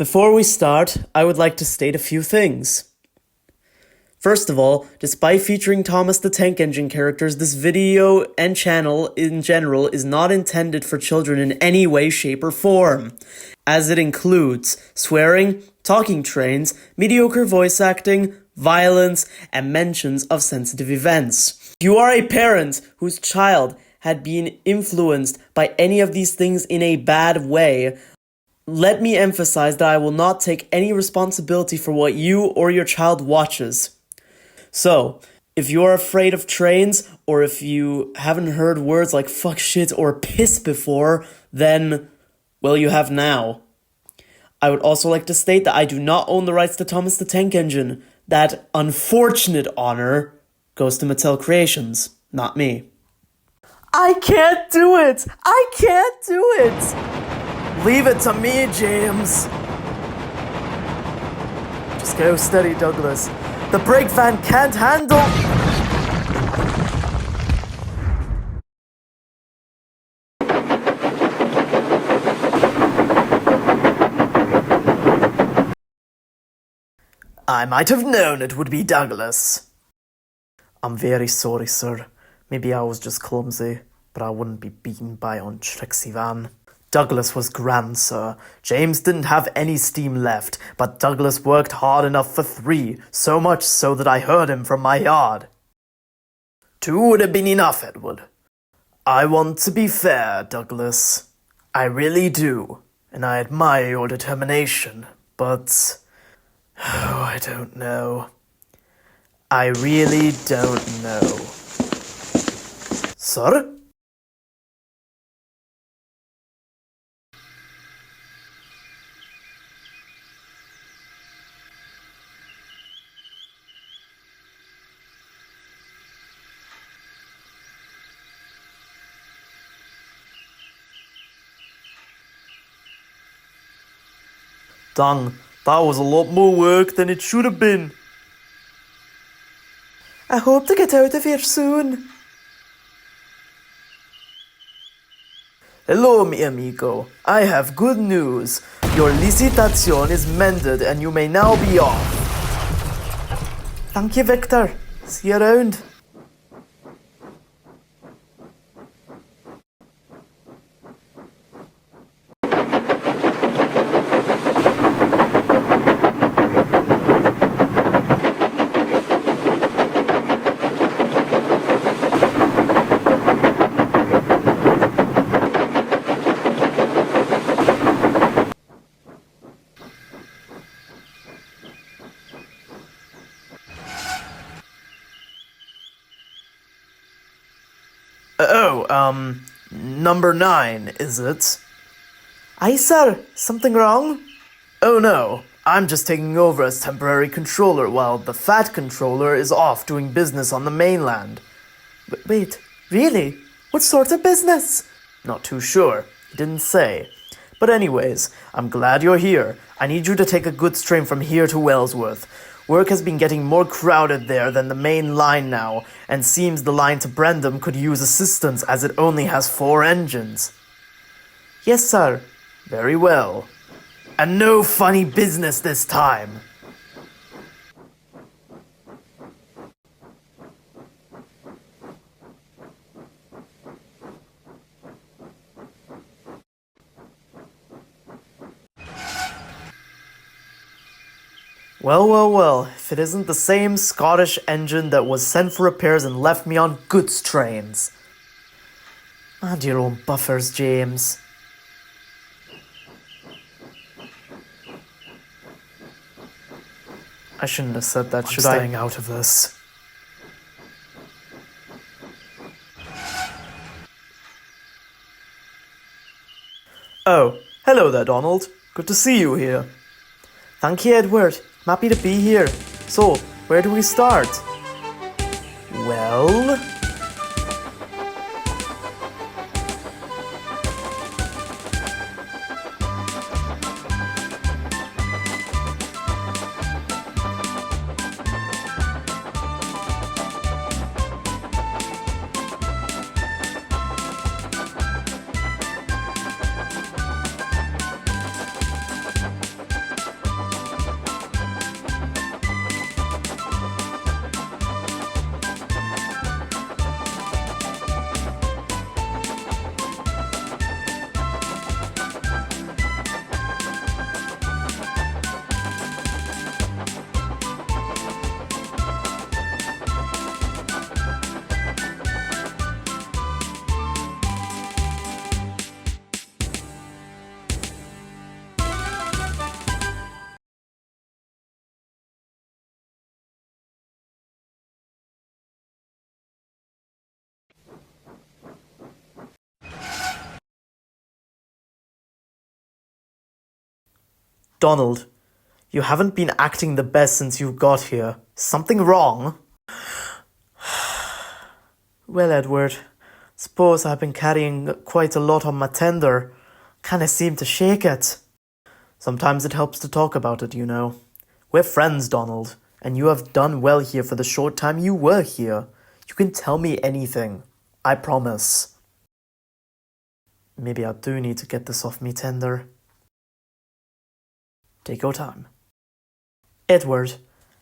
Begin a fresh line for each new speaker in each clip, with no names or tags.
Before we start, I would like to state a few things. First of all, despite featuring Thomas the Tank Engine characters, this video and channel in general is not intended for children in any way, shape, or form, as it includes swearing, talking trains, mediocre voice acting, violence, and mentions of sensitive events. If you are a parent whose child had been influenced by any of these things in a bad way, let me emphasize that I will not take any responsibility for what you or your child watches. So, if you are afraid of trains, or if you haven't heard words like fuck, shit, or piss before, then, well, you have now. I would also like to state that I do not own the rights to Thomas the Tank Engine. That unfortunate honor goes to Mattel Creations, not me. I can't do it! I can't do it! Leave it to me, James. Just go steady, Douglas. The brake van can't handle... I might have known it would be Douglas. I'm very sorry, sir. Maybe I was just clumsy, but I wouldn't be beaten by an untricksy van. Douglas was grand, sir. James didn't have any steam left, but Douglas worked hard enough for 3, so much so that I heard him from my yard. 2 would have been enough, Edward. I want to be fair, Douglas. I really do, and I admire your determination, but... oh, I don't know. I really don't know. Sir? Dang, that was a lot more work than it should have been. I hope to get out of here soon. Hello, mi amigo. I have good news. Your licitación is mended and you may now be off. Thank you, Victor. See you around. Number 9, is it? Aye, sir. Something wrong? Oh no, I'm just taking over as temporary controller while the fat controller is off doing business on the mainland. Wait, really? What sort of business? Not too sure. He didn't say. But anyways, I'm glad you're here. I need you to take a goods train from here to Wellsworth. Work has been getting more crowded there than the main line now, and seems the line to Brendam could use assistance as it only has 4 engines. Yes, sir. Very well. And no funny business this time. Well, if it isn't the same Scottish engine that was sent for repairs and left me on goods trains. Mind your own buffers, James. I shouldn't have said that, should I? I'm staying out of this. Oh, hello there, Donald. Good to see you here. Thank you, Edward. I'm happy to be here. So, where do we start? Well... Donald, you haven't been acting the best since you got here. Something wrong? Well, Edward, suppose I've been carrying quite a lot on my tender. Kinda seem to shake it. Sometimes it helps to talk about it, you know. We're friends, Donald, and you have done well here for the short time you were here. You can tell me anything. I promise. Maybe I do need to get this off me tender. Take your time. Edward,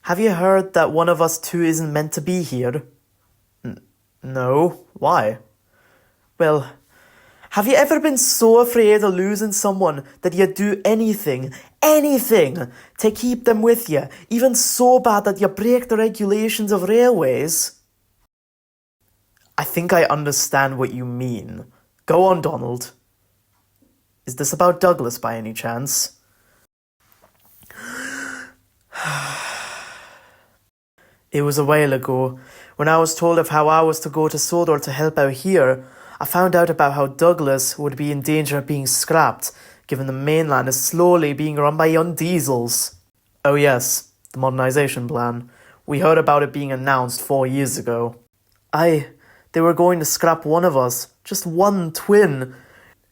have you heard that one of us two isn't meant to be here? No. Why? Well, have you ever been so afraid of losing someone that you'd do anything to keep them with you, even so bad that you break the regulations of railways? I think I understand what you mean. Go on, Donald. Is this about Douglas by any chance? It was a while ago. When I was told of how I was to go to Sodor to help out here, I found out about how Douglas would be in danger of being scrapped, given the mainland is slowly being run by young diesels. Oh yes, the modernisation plan. We heard about it being announced 4 years ago. They were going to scrap one of us, just one twin,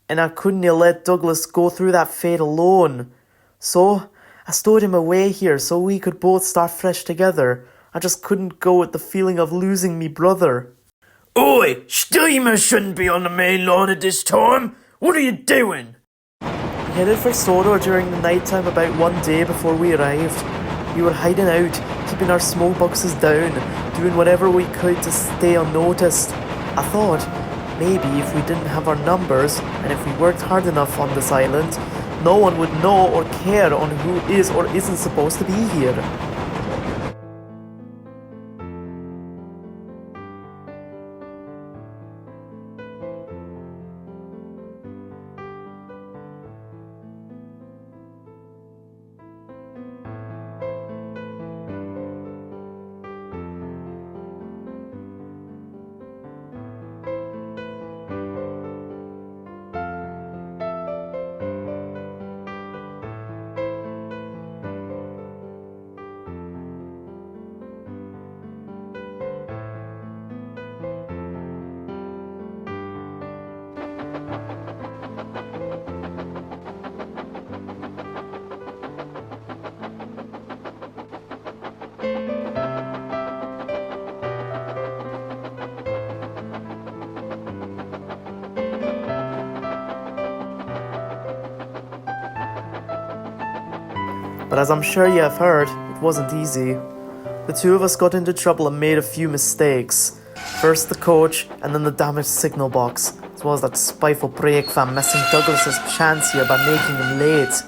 and I couldn't let Douglas go through that fate alone. So, I stowed him away here so we could both start fresh together. I just couldn't go with the feeling of losing me brother. Oi! Steamers shouldn't be on the main line at this time! What are you doing? We headed for Sodor during the night time about 1 day before we arrived. We were hiding out, keeping our smoke boxes down, doing whatever we could to stay unnoticed. I thought, maybe if we didn't have our numbers, and if we worked hard enough on this island, no one would know or care on who is or isn't supposed to be here. But as I'm sure you have heard, it wasn't easy. The two of us got into trouble and made a few mistakes. First the coach, and then the damaged signal box, as well as that Spiteful Brake fan messing Douglas's chance here by making him late.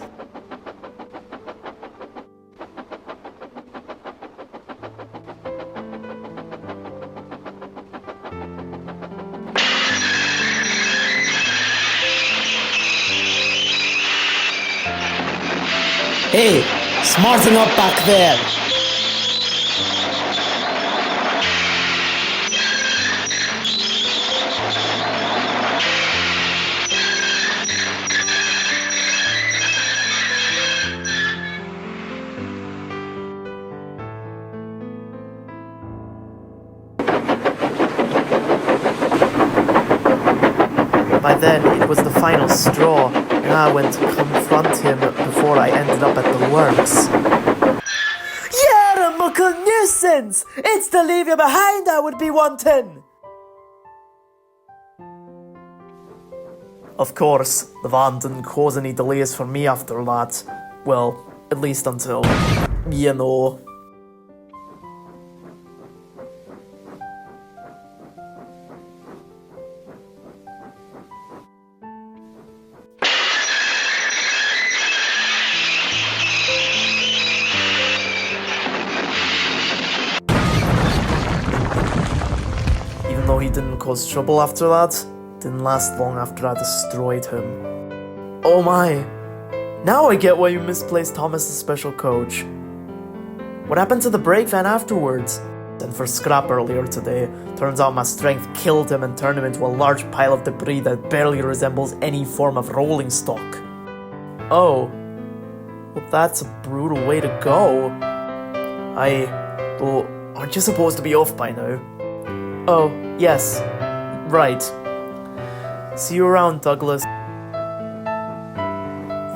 Hey, smarten up back there!
By then, it was the final straw, and I went to confront him before I ended up at the works. You're a muckle nuisance! It's to leave you behind I would be wanting! Of course, the van didn't cause any delays for me after that. Well, at least until, you know. Though he didn't cause trouble after that, didn't last long after I destroyed him. Oh my! Now I get why you misplaced Thomas as special coach. What happened to the brake van afterwards? And for scrap earlier today, turns out my strength killed him and turned him into a large pile of debris that barely resembles any form of rolling stock. Oh. Well, that's a brutal way to go. Well, aren't you supposed to be off by now? Oh, yes. Right. See you around, Douglas.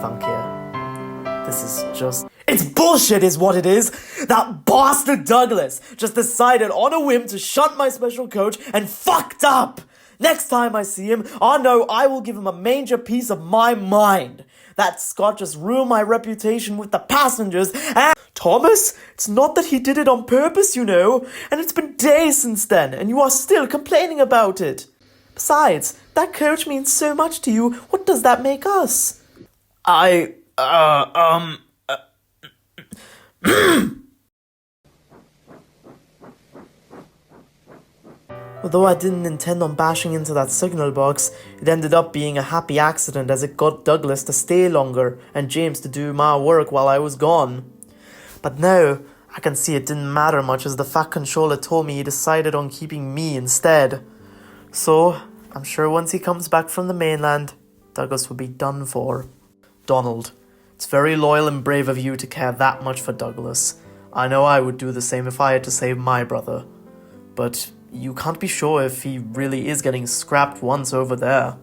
Thank you. This is just... It's bullshit is what it is! That bastard Douglas just decided on a whim to shunt my special coach and fucked up! Next time I see him, I know I will give him a major piece of my mind. That Scot just ruined my reputation with the passengers and... Thomas, it's not that he did it on purpose, you know, and it's been days since then, and you are still complaining about it. Besides, that coach means so much to you, what does that make us? Although I didn't intend on bashing into that signal box, it ended up being a happy accident as it got Douglas to stay longer and James to do my work while I was gone. But now, I can see it didn't matter much as the Fat Controller told me he decided on keeping me instead. So, I'm sure once he comes back from the mainland, Douglas will be done for. Donald, it's very loyal and brave of you to care that much for Douglas. I know I would do the same if I had to save my brother. But you can't be sure if he really is getting scrapped once over there.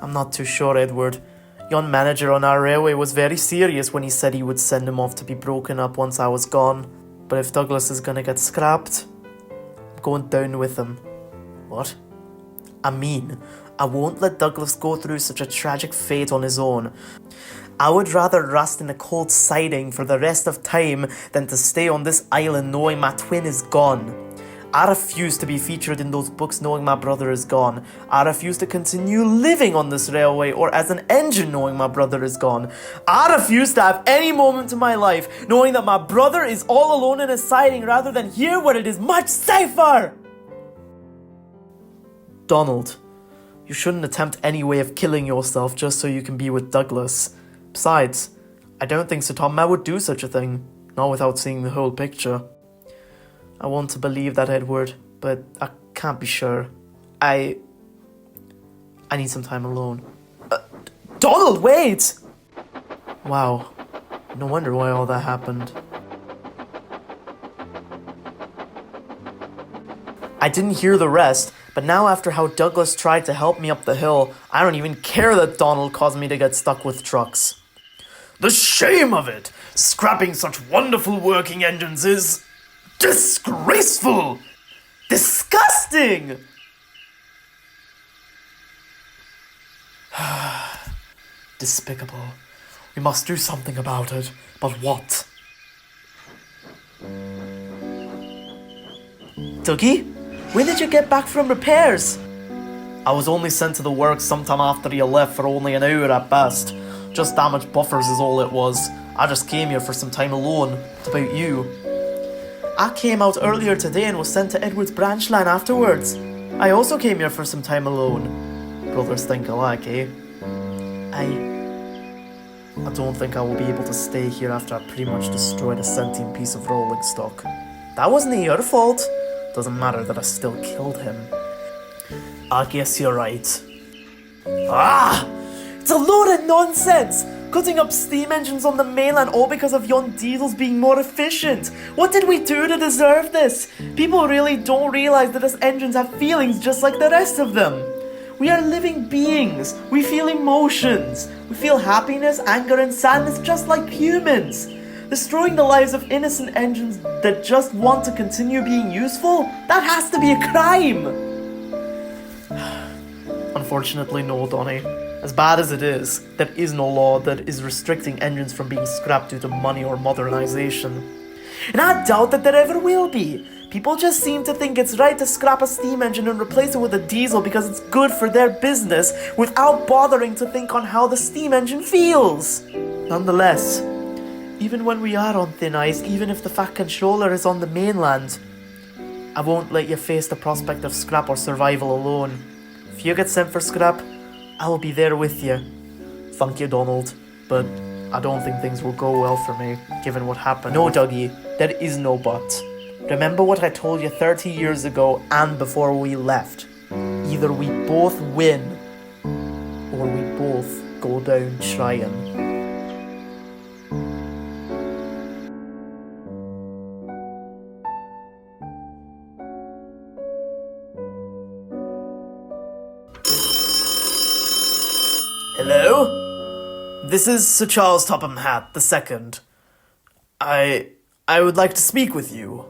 I'm not too sure, Edward. Yon manager on our railway was very serious when he said he would send him off to be broken up once I was gone. But if Douglas is gonna get scrapped, I'm going down with him. What? I mean, I won't let Douglas go through such a tragic fate on his own. I would rather rust in a cold siding for the rest of time than to stay on this island knowing my twin is gone. I refuse to be featured in those books knowing my brother is gone. I refuse to continue living on this railway or as an engine knowing my brother is gone. I refuse to have any moment in my life knowing that my brother is all alone in a siding rather than here where it is much safer! Donald, you shouldn't attempt any way of killing yourself just so you can be with Douglas. Besides, I don't think Sir Tom would do such a thing, not without seeing the whole picture. I want to believe that, Edward, but I can't be sure. I need some time alone. Donald, wait! Wow, no wonder why all that happened. I didn't hear the rest, but now after how Douglas tried to help me up the hill, I don't even care that Donald caused me to get stuck with trucks. The shame of it! Scrapping such wonderful working engines is... disgraceful! Disgusting! Despicable. We must do something about it. But what? Dougie? When did you get back from repairs? I was only sent to the works sometime after you left for only an hour at best. Just damaged buffers is all it was. I just came here for some time alone. What about you? I came out earlier today and was sent to Edward's branch line afterwards. I also came here for some time alone. Brothers think alike, eh? I don't think I will be able to stay here after I pretty much destroyed a sentient piece of rolling stock. That wasn't your fault. Doesn't matter that I still killed him. I guess you're right. It's a load of nonsense! Cutting up steam engines on the mainland all because of yon diesels being more efficient. What did we do to deserve this? People really don't realize that us engines have feelings just like the rest of them. We are living beings. We feel emotions. We feel happiness, anger, and sadness just like humans. Destroying the lives of innocent engines that just want to continue being useful? That has to be a crime! Unfortunately, no, Donnie. As bad as it is, there is no law that is restricting engines from being scrapped due to money or modernization. And I doubt that there ever will be. People just seem to think it's right to scrap a steam engine and replace it with a diesel because it's good for their business without bothering to think on how the steam engine feels. Nonetheless, even when we are on thin ice, even if the Fat Controller is on the mainland, I won't let you face the prospect of scrap or survival alone. If you get sent for scrap, I will be there with you. Thank you, Donald, but I don't think things will go well for me, given what happened. No, Dougie, there is no but. Remember what I told you 30 years ago and before we left. Either we both win, or we both go down trying. This is Sir Charles Topham Hatt II. I would like to speak with you.